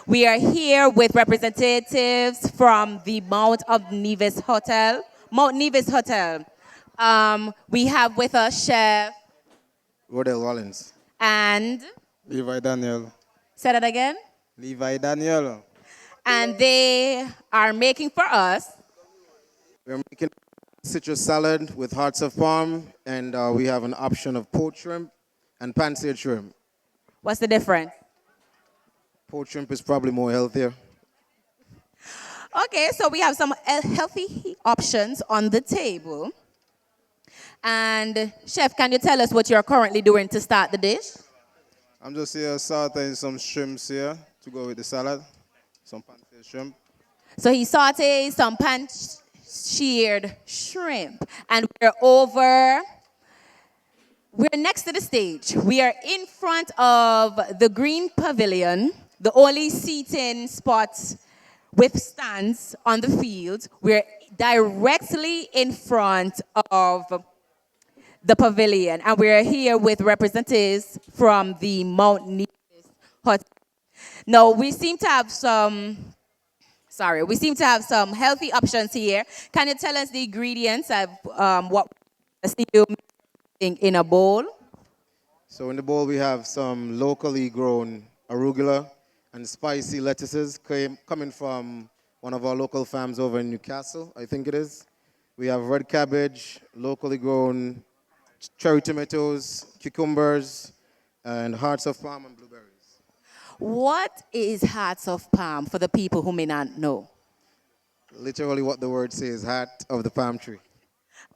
We are here with representatives from the Mount Nevis Hotel. We have with us Chef Rodel Rollins. and, Levi Daniel. say that again, Levi Daniel. and they are making for us. We're making citrus salad with hearts of palm, and we have an option of poached shrimp and pan-seared shrimp. What's the difference? Poached shrimp is probably more healthier. Okay, so we have some healthy options on the table. And Chef, can you tell us what you're currently doing to start the dish? I'm just here sauteing some shrimps here to go with the salad. Some pan-seared shrimp. So he sauteed some pan-seared shrimp. And we're next to the stage. We are in front of the green pavilion, the only seating spot with stands on the field. We're directly in front of the pavilion, and we're here with representatives from the Mount Nevis Hotel. Now, we seem to have some healthy options here. Can you tell us the ingredients of what I see you making in a bowl? So in the bowl we have some locally grown arugula and spicy lettuces coming from one of our local farms over in Newcastle, I think it is. We have red cabbage, locally grown cherry tomatoes, cucumbers, and hearts of palm and blueberries. What is hearts of palm for the people who may not know? Literally what the word says, heart of the palm tree.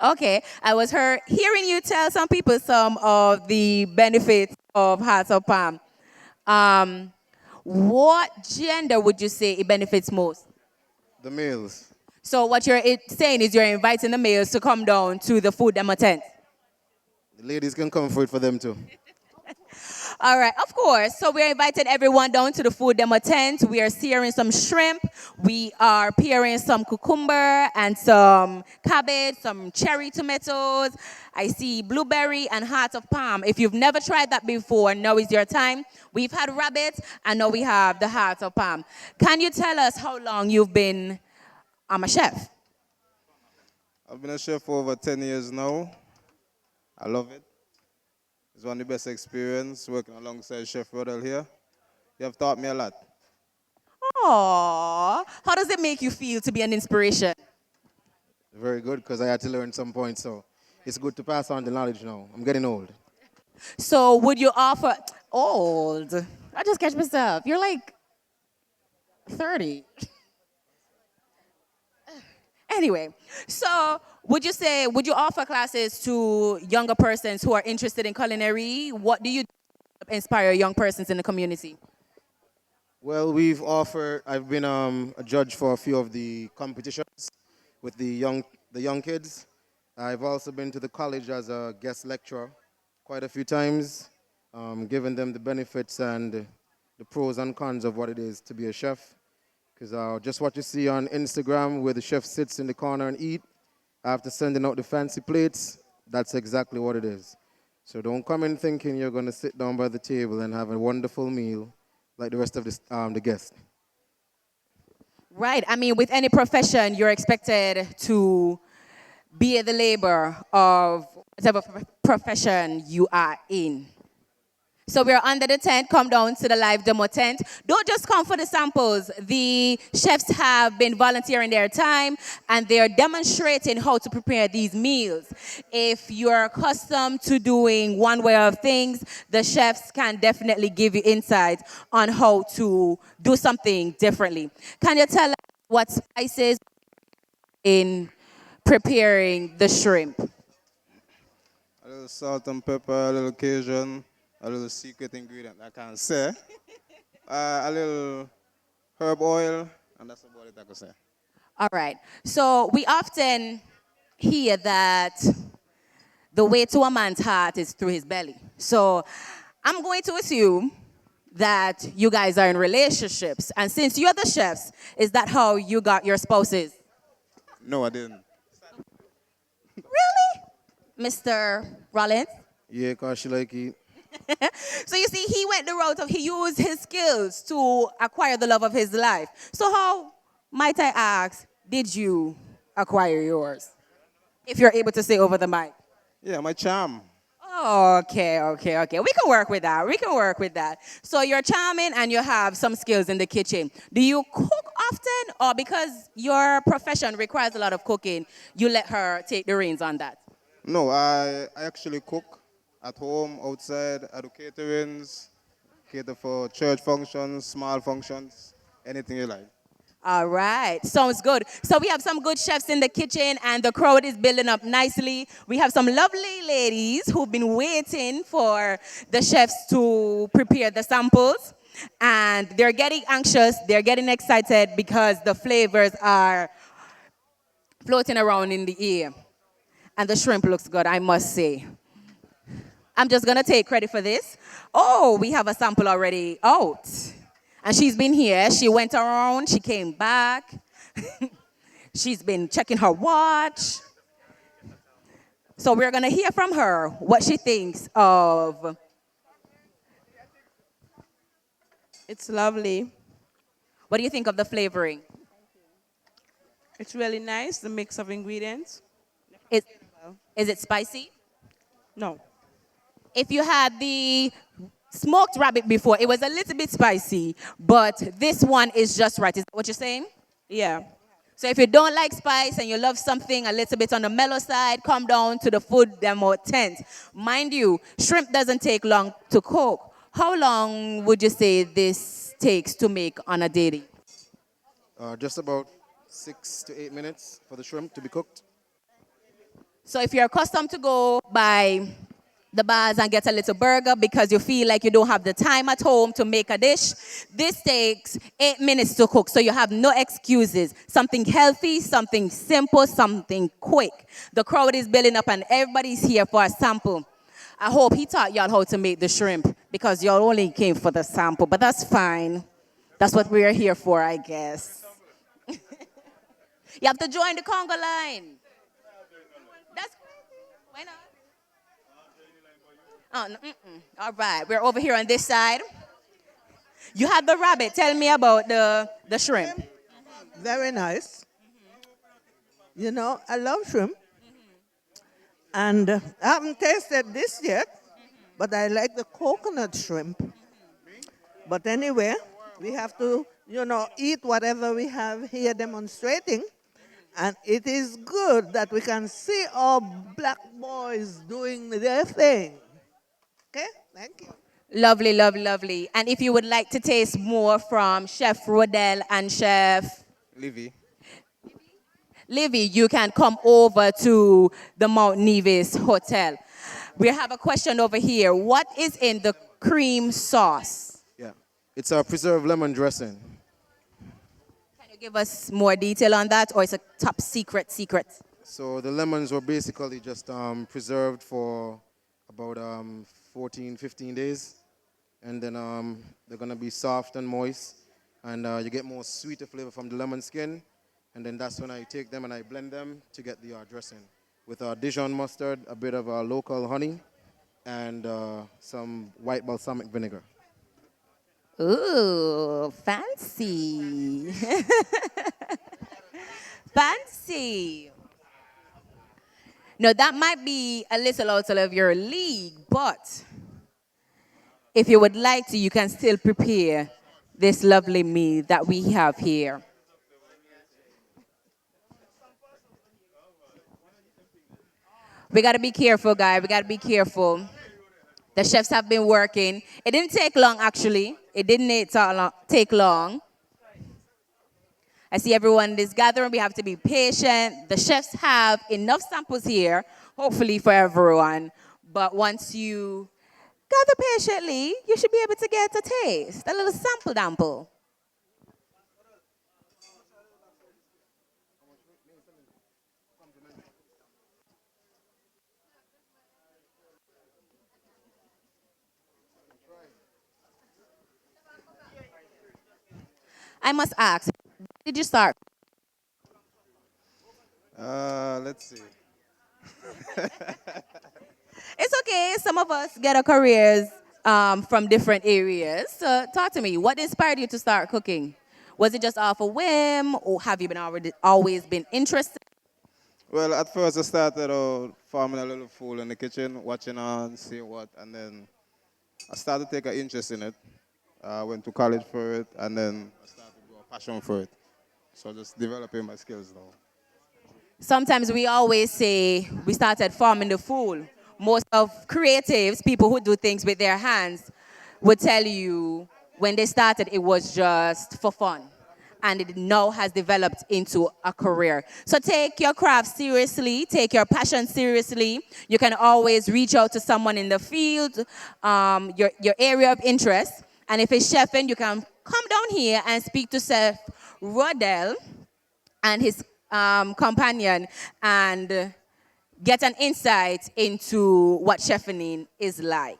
Okay, I was hearing you tell some people some of the benefits of hearts of palm. What gender would you say it benefits most? The males. So what you're saying is you're inviting the males to come down to the food demo tent. The ladies can come for it for them too. All right, of course. So we're inviting everyone down to the food demo tent. We are searing some shrimp. We are peeling some cucumber and some cabbage, some cherry tomatoes. I see blueberry and heart of palm. If you've never tried that before, now is your time. We've had rabbit, and now we have the heart of palm. Can you tell us how long you've been a chef? I've been a chef for over 10 years now. I love it. It's one of the best experience working alongside Chef Rodel here. You have taught me a lot. Aww. How does it make you feel to be an inspiration? Very good, because I had to learn some points, so it's good to pass on the knowledge now. I'm getting old. So would you offer old? I just catch myself. You're like 30. Anyway, so would you offer classes to younger persons who are interested in culinary? What do you do to inspire young persons in the community? Well, I've been a judge for a few of the competitions with the young kids. I've also been to the college as a guest lecturer quite a few times, giving them the benefits and the pros and cons of what it is to be a chef. Because just what you see on Instagram where the chef sits in the corner and eat after sending out the fancy plates, that's exactly what it is. So don't come in thinking you're going to sit down by the table and have a wonderful meal like the rest of the guests. Right. I mean, with any profession, you're expected to be the labor of whatever profession you are in. So we're under the tent. Come down to the live demo tent. Don't just come for the samples. The chefs have been volunteering their time, and they're demonstrating how to prepare these meals. If you're accustomed to doing one way of things, the chefs can definitely give you insight on how to do something differently. Can you tell us what spices in preparing the shrimp? A little salt and pepper, a little Cajun, a little secret ingredient I can't say. A little herb oil, and that's about it I can say. All right. So we often hear that the way to a man's heart is through his belly. So I'm going to assume that you guys are in relationships. And since you're the chefs, is that how you got your spouses? No, I didn't. Really? Mr. Rollins? Yeah, because she like it. So you see, he went the route of he used his skills to acquire the love of his life. So how, might I ask, did you acquire yours? If you're able to say over the mic. Yeah, my charm. Okay. We can work with that. We can work with that. So you're charming and you have some skills in the kitchen. Do you cook often, or because your profession requires a lot of cooking, you let her take the reins on that? No, I actually cook at home, outside, I do caterings, cater for church functions, small functions, anything you like. All right, sounds good. So we have some good chefs in the kitchen, and the crowd is building up nicely. We have some lovely ladies who've been waiting for the chefs to prepare the samples, and they're getting anxious, they're getting excited because the flavors are floating around in the air. And the shrimp looks good, I must say. I'm just gonna take credit for this. Oh, we have a sample already out. And she's been here, she went around, she came back. She's been checking her watch. So we're gonna hear from her what she thinks of. It's lovely. What do you think of the flavoring? It's really nice, the mix of ingredients. Is, is it spicy? No. If you had the smoked rabbit before, it was a little bit spicy, but this one is just right. Is that what you're saying? Yeah. So if you don't like spice and you love something a little bit on the mellow side, come down to the food demo tent. Mind you, shrimp doesn't take long to cook. How long would you say this takes to make on a daily? Just about 6 to 8 minutes for the shrimp to be cooked. So if you're accustomed to go by the bars and get a little burger because you feel like you don't have the time at home to make a dish, this takes 8 minutes to cook. So you have no excuses. Something healthy, something simple, something quick. The crowd is building up and everybody's here for a sample. I hope he taught y'all how to make the shrimp because y'all only came for the sample, but that's fine. That's what we're here for, I guess. You have to join the Congo line. That's crazy. Why not? Oh, no, all right, we're over here on this side. You had the rabbit. Tell me about the shrimp. Very nice. You know, I love shrimp. And I haven't tasted this yet, but I like the coconut shrimp. But anyway, we have to, eat whatever we have here demonstrating. And it is good that we can see our black boys doing their thing. Okay? Thank you. Lovely, lovely, lovely. And if you would like to taste more from Chef Rodell and Chef Livy. Livy, you can come over to the Mount Nevis Hotel. We have a question over here. What is in the cream sauce? Yeah, it's a preserved lemon dressing. Can you give us more detail on that, or it's a top secret? So the lemons were basically just preserved for about 14, 15 days. And then they're going to be soft and moist. And you get more sweeter flavor from the lemon skin. And then that's when I take them and I blend them to get the dressing. With Dijon mustard, a bit of local honey, and some white balsamic vinegar. Ooh, fancy. Fancy. No, that might be a little outside of your league, but if you would like to, you can still prepare this lovely meal that we have here. We got to be careful, guys. We got to be careful. The chefs have been working. It didn't take long, actually. It didn't take long. I see everyone in this gathering. We have to be patient. The chefs have enough samples here, hopefully for everyone. But once you gather patiently, you should be able to get a taste, a little sample. I must ask, when did you start? Let's see. It's okay. Some of us get our careers from different areas. So talk to me. What inspired you to start cooking? Was it just off a whim, or have you been always been interested? Well, at first I started out farming a little food in the kitchen, watching on, seeing what, and then I started to take an interest in it. I went to college for it, and then I started to grow a passion for it. So just developing my skills now. Sometimes we always say we started farming the fool. Most of creatives, people who do things with their hands, would tell you when they started it was just for fun. And it now has developed into a career. So take your craft seriously, take your passion seriously. You can always reach out to someone in the field, your area of interest. And if it's chefing, you can come down here and speak to Chef Rodell and his companion and get an insight into what chefing is like.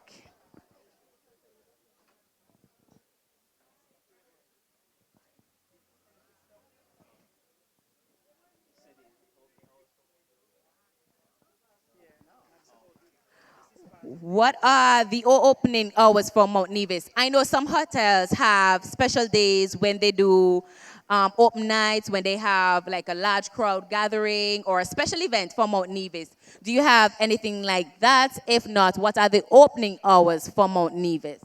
What are the opening hours for Mount Nevis? I know some hotels have special days when they do open nights, when they have like a large crowd gathering or a special event for Mount Nevis. Do you have anything like that? If not, what are the opening hours for Mount Nevis?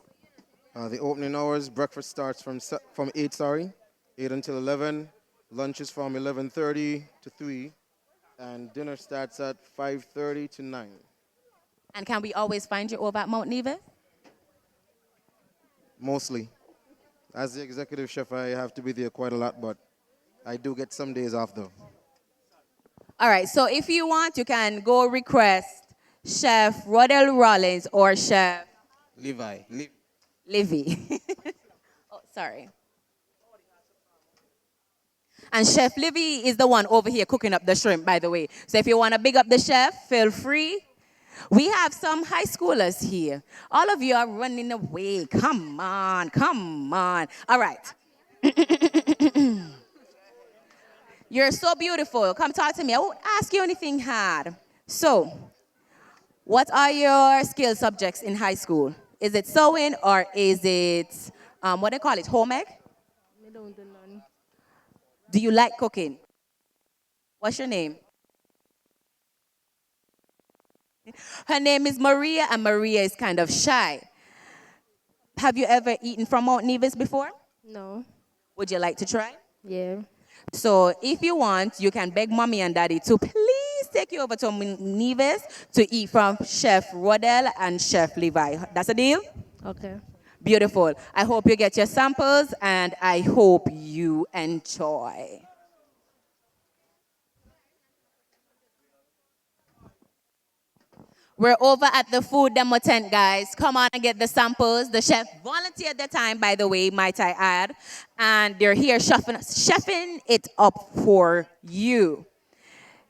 The opening hours, breakfast starts from 8, 8 until 11. Lunch is from 11:30 to 3, and dinner starts at 5:30 to 9. And can we always find you over at Mount Nevis? Mostly. As the executive chef, I have to be there quite a lot, but I do get some days off though. All right, so if you want, you can go request Chef Rodell Rollins or Chef Levi. Livy. Oh, sorry. And Chef Livy is the one over here cooking up the shrimp, by the way. So if you want to big up the chef, feel free. We have some high schoolers here. All of you are running away. Come on, come on. All right. You're so beautiful. Come talk to me. I won't ask you anything hard. So, what are your skill subjects in high school? Is it sewing or is it, what do they call it, home ec? I don't do none. Do you like cooking? What's your name? Her name is Maria, and Maria is kind of shy. Have you ever eaten from Mount Nevis before? No. Would you like to try? Yeah. So if you want, you can beg mommy and daddy to please take you over to Nevis to eat from Chef Rodell and Chef Levi. That's a deal? Okay. Beautiful. I hope you get your samples and I hope you enjoy. We're over at the food demo tent, guys. Come on and get the samples. The chef volunteered their time, by the way, might I add. And they're here chefing it up for you.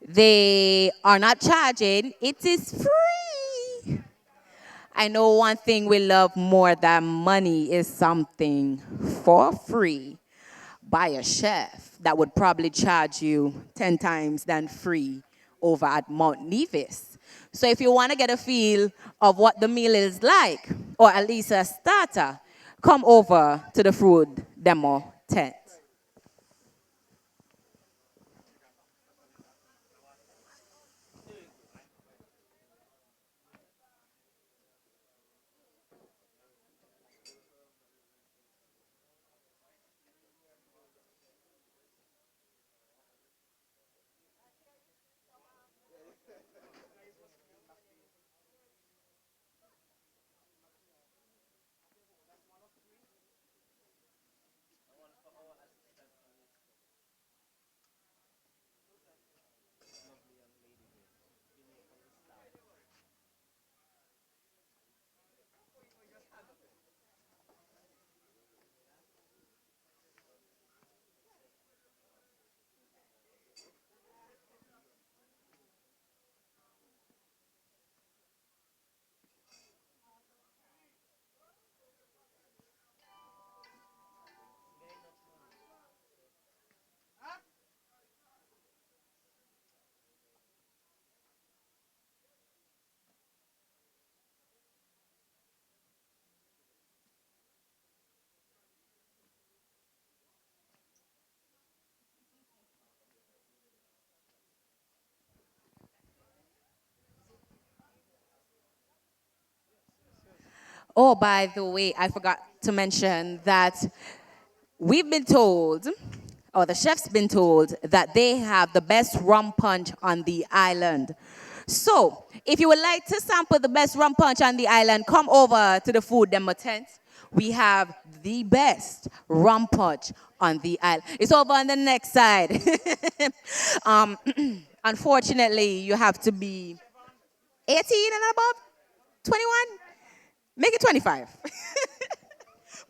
They are not charging. It is free. I know one thing we love more than money is something for free by a chef that would probably charge you 10 times than free over at Mount Nevis. So if you want to get a feel of what the meal is like, or at least a starter, come over to the food demo tent. Oh, by the way, I forgot to mention that we've been told, or the chef's been told, that they have the best rum punch on the island. So, if you would like to sample the best rum punch on the island, come over to the food demo tent. We have the best rum punch on the island. It's over on the next side. um, unfortunately, you have to be 18 and above, 21, make it 25.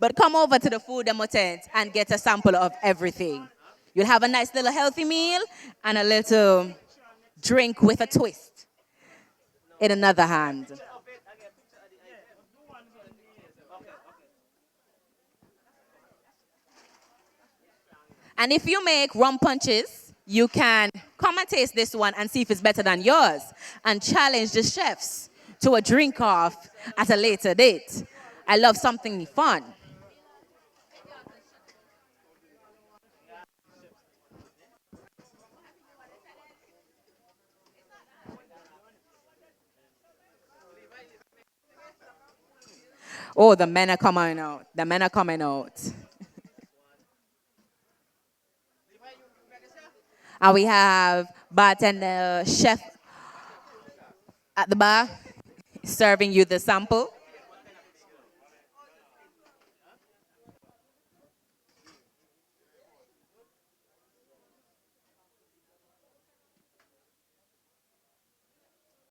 But come over to the food demo tent and get a sample of everything. You'll have a nice little healthy meal and a little drink with a twist in another hand. And if you make rum punches, you can come and taste this one and see if it's better than yours and challenge the chefs to a drink off at a later date. I love something fun. Oh, the men are coming out. The men are coming out. And we have bartender chef at the bar serving you the sample.